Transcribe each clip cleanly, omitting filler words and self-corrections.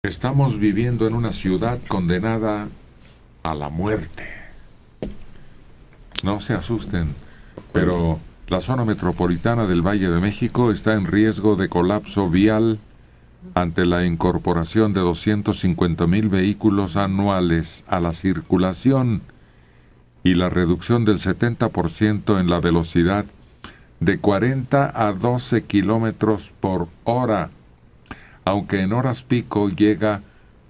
Estamos viviendo en una ciudad condenada a la muerte. No se asusten, pero la zona metropolitana del Valle de México está en riesgo de colapso vial ante la incorporación de 250,000 vehículos anuales a la circulación y la reducción del 70% en la velocidad de 40 a 12 kilómetros por hora, aunque en horas pico llega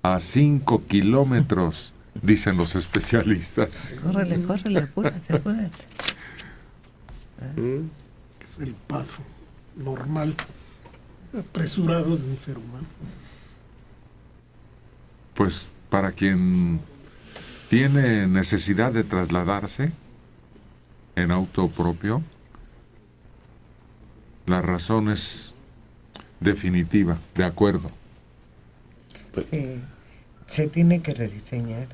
a 5 kilómetros, dicen los especialistas. Córrele, apúrate. Es el paso normal, apresurado de un ser humano. Pues para quien tiene necesidad de trasladarse en auto propio, la razón es definitiva, de acuerdo. Se tiene que rediseñar,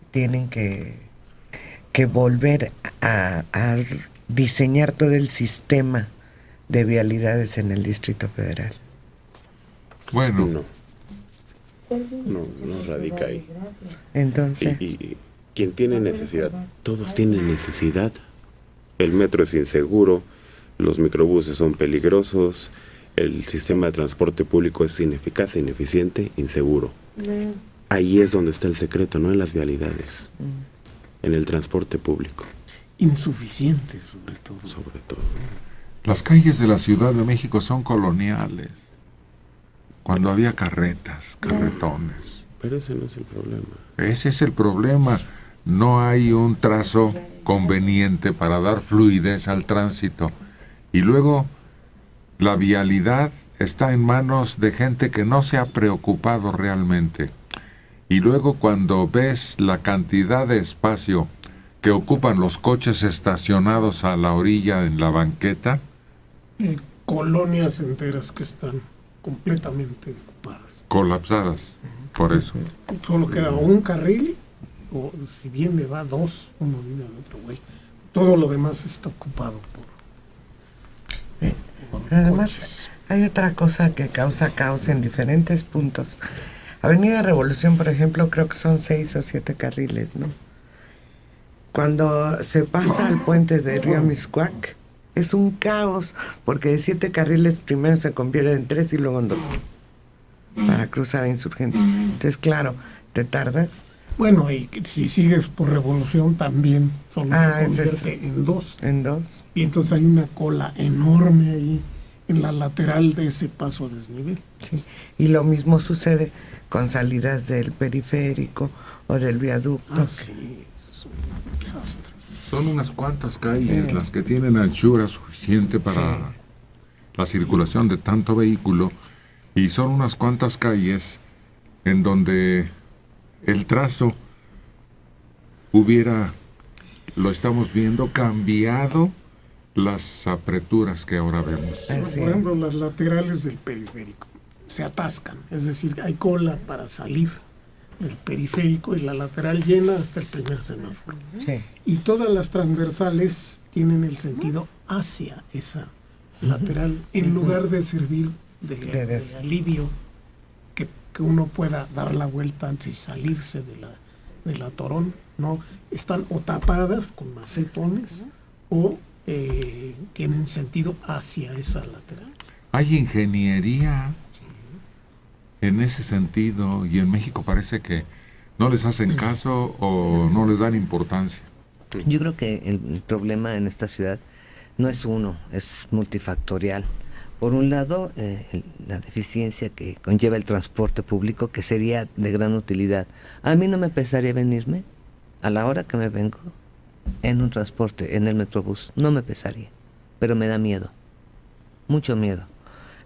tienen que volver a diseñar todo el sistema de vialidades en el Distrito Federal. Bueno, No radica ahí. Entonces, Y quien tiene necesidad, todos tienen necesidad. El metro es inseguro, los microbuses son peligrosos, el sistema de transporte público es ineficaz, ineficiente, inseguro. Ahí es donde está el secreto, no en las vialidades, en el transporte público. Insuficiente, sobre todo. Sobre todo. las calles de la Ciudad de México son coloniales. Cuando había carretas, carretones. Pero ese no es el problema. Ese es el problema. No hay un trazo conveniente para dar fluidez al tránsito. Y luego, la vialidad está en manos de gente que no se ha preocupado realmente. Y luego, cuando ves la cantidad de espacio que ocupan los coches estacionados a la orilla en la banqueta, Colonias enteras que están completamente ocupadas. colapsadas. Por eso. Solo queda un carril, o si bien le va dos, uno viene al otro güey. Todo lo demás está ocupado por además, coches. hay otra cosa que causa caos en diferentes puntos. Avenida Revolución, por ejemplo, creo que son 6 o 7 carriles, ¿no? Cuando se pasa al puente de Río Mixcoac, es un caos, porque de 7 carriles primero se convierten en 3 y luego en 2, para cruzar a Insurgentes. Entonces, claro, te tardas. Bueno, y si sigues por Revolución también solo se ese es convierte en dos. en 2. Y entonces hay una cola enorme ahí en la lateral de ese paso a desnivel. Sí. Y lo mismo sucede con salidas del periférico o del viaducto. Sí, es un desastre. Son unas cuantas calles las que tienen anchura suficiente para la circulación de tanto vehículo, y son unas cuantas calles en donde el trazo hubiera, lo estamos viendo, cambiado las apreturas que ahora vemos. Así Por ejemplo, las laterales del periférico se atascan, es decir, hay cola para salir del periférico y la lateral llena hasta el primer semáforo. Sí. Y todas las transversales tienen el sentido hacia esa lateral, en lugar de servir de alivio, que uno pueda dar la vuelta antes y salirse de la atorón. No, están o tapadas con macetones o tienen sentido hacia esa lateral. Hay ingeniería en ese sentido, y en México parece que no les hacen caso o no les dan importancia. Yo creo que el problema en esta ciudad no es uno, es multifactorial. Por un lado, la deficiencia que conlleva el transporte público, que sería de gran utilidad. A mí no me pesaría venirme a la hora que me vengo en un transporte, en el Metrobús. No me pesaría, pero me da miedo, mucho miedo.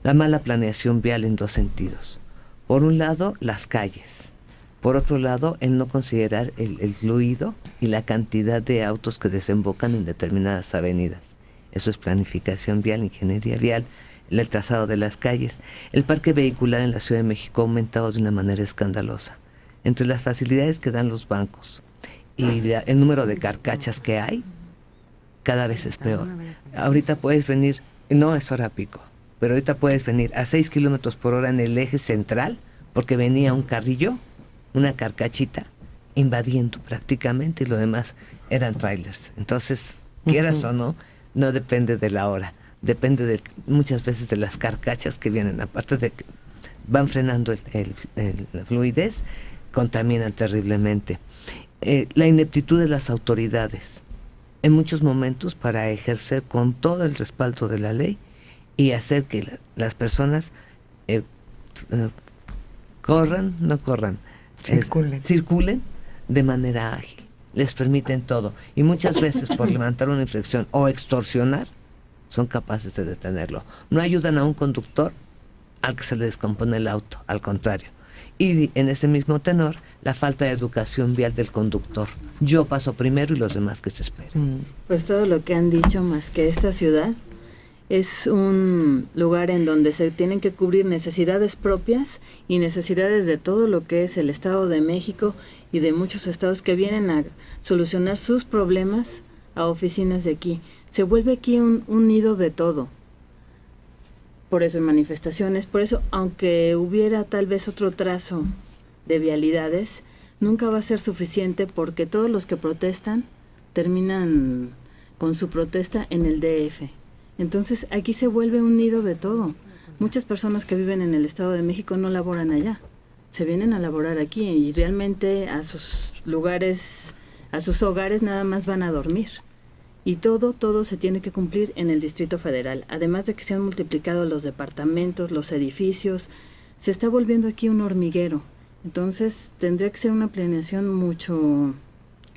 La mala planeación vial en dos sentidos. Por un lado, las calles. Por otro lado, el no considerar el fluido y la cantidad de autos que desembocan en determinadas avenidas. Eso es planificación vial, ingeniería vial, el trazado de las calles. El parque vehicular en la Ciudad de México ha aumentado de una manera escandalosa. Entre las facilidades que dan los bancos y el número de carcachas que hay, cada vez es peor. Ahorita puedes venir, no es hora pico, pero ahorita puedes venir a 6 kilómetros por hora en el eje central porque venía un carrillo, una carcachita, invadiendo prácticamente, y lo demás eran trailers. Entonces, quieras o no, no depende de la hora, depende muchas veces de las carcachas que vienen, aparte de que van frenando la fluidez, contaminan terriblemente. La ineptitud de las autoridades, en muchos momentos, para ejercer con todo el respaldo de la ley y hacer que las personas circulen de manera ágil. Les permiten todo. Y muchas veces, por levantar una infracción o extorsionar, son capaces de detenerlo. No ayudan a un conductor al que se le descompone el auto, al contrario. Y en ese mismo tenor, la falta de educación vial del conductor. Yo paso primero y los demás que se esperen. Pues todo lo que han dicho, más que esta ciudad es un lugar en donde se tienen que cubrir necesidades propias y necesidades de todo lo que es el Estado de México y de muchos estados que vienen a solucionar sus problemas a oficinas de aquí. Se vuelve aquí un nido de todo. Por eso hay manifestaciones, por eso, aunque hubiera tal vez otro trazo de vialidades, nunca va a ser suficiente, porque todos los que protestan terminan con su protesta en el DF. Entonces aquí se vuelve un nido de todo. Muchas personas que viven en el Estado de México no laboran allá, se vienen a laborar aquí y realmente a sus lugares, a sus hogares nada más van a dormir. Y todo se tiene que cumplir en el Distrito Federal. Además de que se han multiplicado los departamentos, los edificios, se está volviendo aquí un hormiguero. Entonces tendría que ser una planeación mucho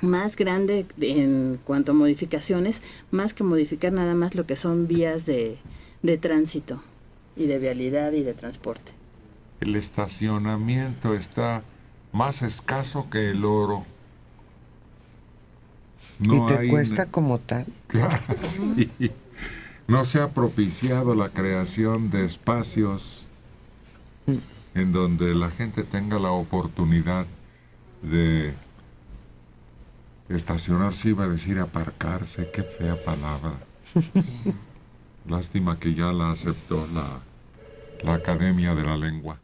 más grande en cuanto a modificaciones, más que modificar nada más lo que son vías de tránsito y de vialidad y de transporte. El estacionamiento está más escaso que el oro. No, y te cuesta como tal. Claro, sí. No se ha propiciado la creación de espacios en donde la gente tenga la oportunidad de estacionarse, iba a decir aparcarse, qué fea palabra. Lástima que ya la aceptó la Academia de la Lengua.